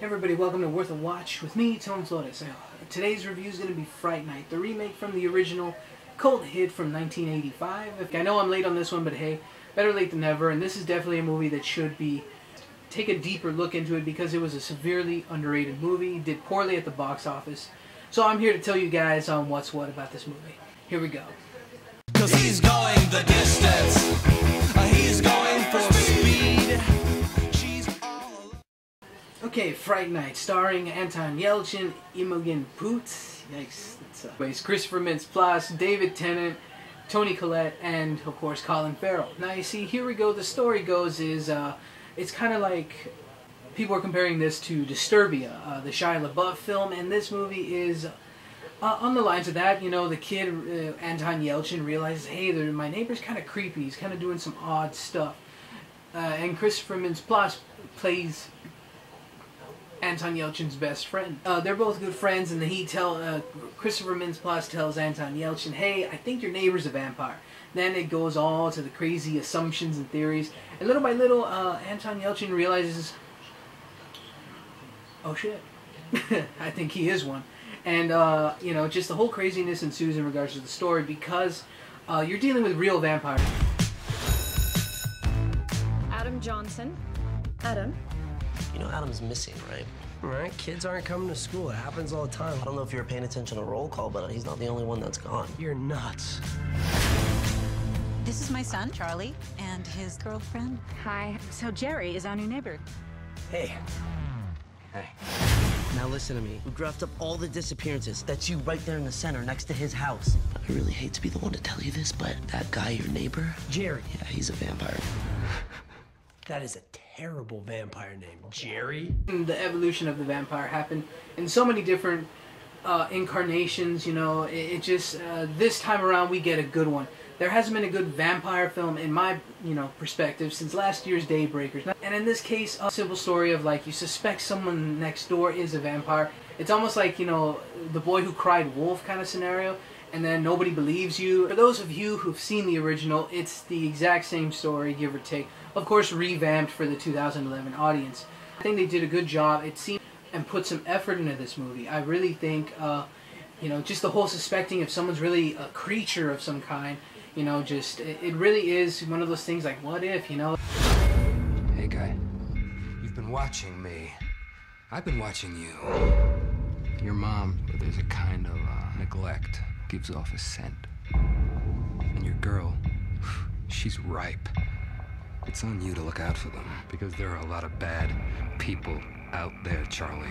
Hey everybody, welcome to Worth a Watch with me, Flores. Today's review is going to be Fright Night, the remake from the original cult hit from 1985. I know I'm late on this one, but hey, better late than never, and this is definitely a movie that should be take a deeper look into it because it was a severely underrated movie, did poorly at the box office. So I'm here to tell you guys on what's what about this movie. Here we go. 'Cause he's going the distance. He's going for speed. Okay, Fright Night, starring Anton Yelchin, Imogen Poots, yikes, that's Christopher Mintz-Plasse, David Tennant, Toni Collette, and of course Colin Farrell. Now you see, here we go, the story goes is, it's kind of like, people are comparing this to Disturbia, the Shia LaBeouf film, and this movie is on the lines of that. You know, the kid, Anton Yelchin, realizes, hey, my neighbor's kind of creepy, he's kind of doing some odd stuff. And Christopher Mintz-Plasse plays Anton Yelchin's best friend. They're both good friends, and Christopher Mintz-Plasse tells Anton Yelchin, hey, I think your neighbor's a vampire. Then it goes all to the crazy assumptions and theories, and little by little, Anton Yelchin realizes, oh shit, I think he is one. And, you know, just the whole craziness ensues in regards to the story because you're dealing with real vampires. Adam Johnson. Adam? You know Adam's missing, right? Right, kids aren't coming to school. It happens all the time. I don't know if you were paying attention to roll call, but he's not the only one that's gone. You're nuts. This is my son, Charlie, and his girlfriend. Hi. So Jerry is our new neighbor. Hey. Hey. Now listen to me. We graphed up all the disappearances. That's you right there in the center next to his house. I really hate to be the one to tell you this, but that guy, your neighbor? Jerry. Yeah, he's a vampire. That is a terrible vampire name. Jerry? The evolution of the vampire happened in so many different incarnations, you know. It just, this time around we get a good one. There hasn't been a good vampire film in my, perspective since last year's Daybreakers. And in this case, a simple story of like, you suspect someone next door is a vampire. It's almost like, the boy who cried wolf kind of scenario, and then nobody believes you. For those of you who've seen the original, it's the exact same story, give or take. Of course, revamped for the 2011 audience. I think they did a good job. It seemed and put some effort into this movie. I really think, just the whole suspecting if someone's really a creature of some kind, it really is one of those things like, what if, Hey guy, you've been watching me. I've been watching you. Your mom, there's a kind of neglect, gives off a scent. And your girl, she's ripe. It's on you to look out for them, because there are a lot of bad people out there, Charlie.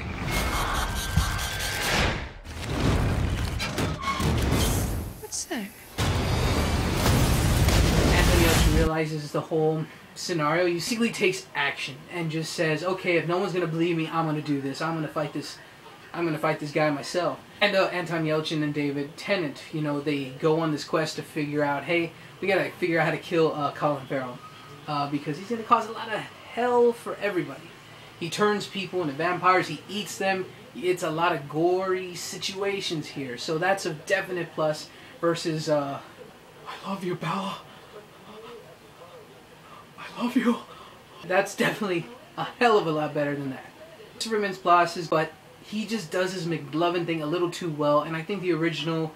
What's that? Anthony Yelchin realizes the whole scenario. He simply takes action and just says, okay, if no one's going to believe me, I'm going to do this. I'm going to fight this. I'm going to fight this guy myself. And Anton Yelchin and David Tennant, they go on this quest to figure out, hey, we got to figure out how to kill Colin Farrell. Because he's going to cause a lot of hell for everybody. He turns people into vampires, he eats them, it's a lot of gory situations here. So that's a definite plus versus, I love you, Bella. I love you. That's definitely a hell of a lot better than that. Christopher Mintz-Plasse, but he just does his McLovin thing a little too well, and I think the original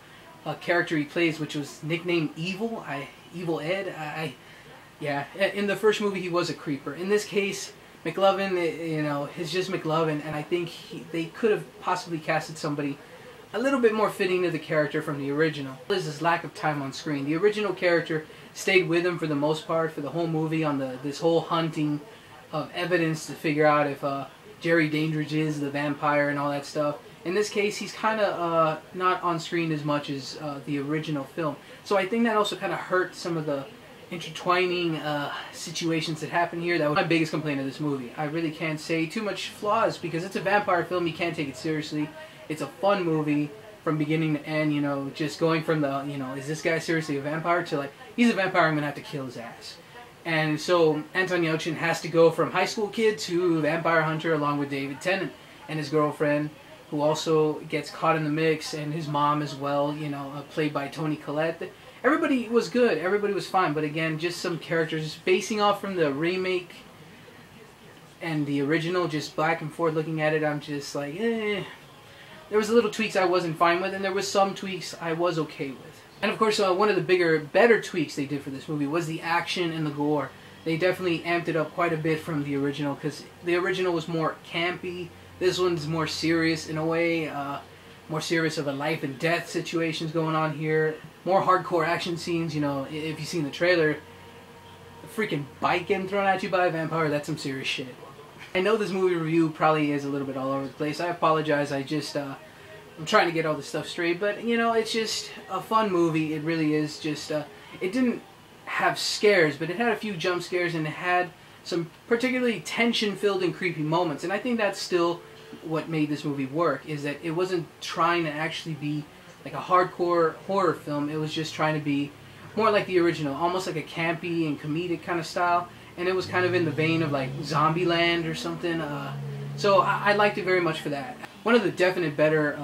character he plays, which was nicknamed Evil, Evil Ed, yeah, in the first movie he was a creeper. In this case, McLovin, is just McLovin, and I think they could have possibly casted somebody a little bit more fitting to the character from the original. There's this lack of time on screen. The original character stayed with him for the most part for the whole movie on this whole hunting of evidence to figure out if Jerry Dandridge is the vampire and all that stuff. In this case, he's kind of not on screen as much as the original film. So I think that also kind of hurt some of the intertwining situations that happen here. That was my biggest complaint of this movie. I really can't say too much flaws because it's a vampire film. You can't take it seriously. It's a fun movie from beginning to end, just going from the, is this guy seriously a vampire to like, he's a vampire, I'm gonna have to kill his ass. And so Anton Yelchin has to go from high school kid to vampire hunter along with David Tennant and his girlfriend, who also gets caught in the mix, and his mom as well, played by Toni Collette. Everybody was good, everybody was fine, but again, just some characters basing off from the remake and the original, just back and forth looking at it, I'm just like, eh. There was a little tweaks I wasn't fine with, and there was some tweaks I was okay with. And of course, one of the better tweaks they did for this movie was the action and the gore. They definitely amped it up quite a bit from the original, because the original was more campy. This one's more serious in a way, more serious of a life and death situations going on here. More hardcore action scenes, you know, if you've seen the trailer, a freaking bike getting thrown at you by a vampire, that's some serious shit. I know this movie review probably is a little bit all over the place. I apologize, I'm trying to get all this stuff straight, but you know, it's just a fun movie. It really is. Just it didn't have scares, but it had a few jump scares, and it had some particularly tension-filled and creepy moments. And I think that's still what made this movie work, is that it wasn't trying to actually be like a hardcore horror film. It was just trying to be more like the original, almost like a campy and comedic kind of style. And it was kind of in the vein of like Zombieland or something. So I liked it very much for that. One of the definite better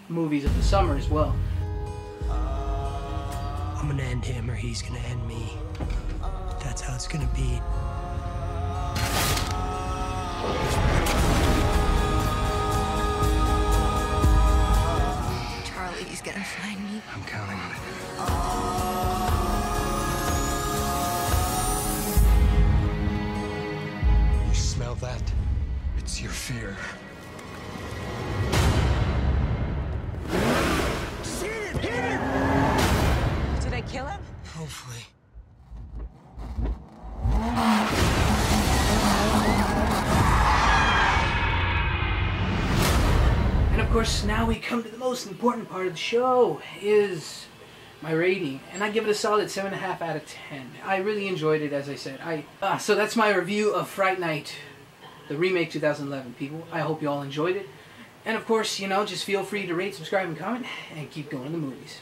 movies of the summer as well. I'm gonna end him or he's gonna end me. That's how it's gonna be. Charlie's gonna find me. I'm counting on it. You smell that? It's your fear. Did I kill him? Hopefully. And of course, now we come to the most important part of the show, is my rating. And I give it a solid 7.5 out of 10. I really enjoyed it, as I said. So that's my review of Fright Night, the remake 2011, people. I hope you all enjoyed it. And of course, you know, just feel free to rate, subscribe, and comment, and keep going to the movies.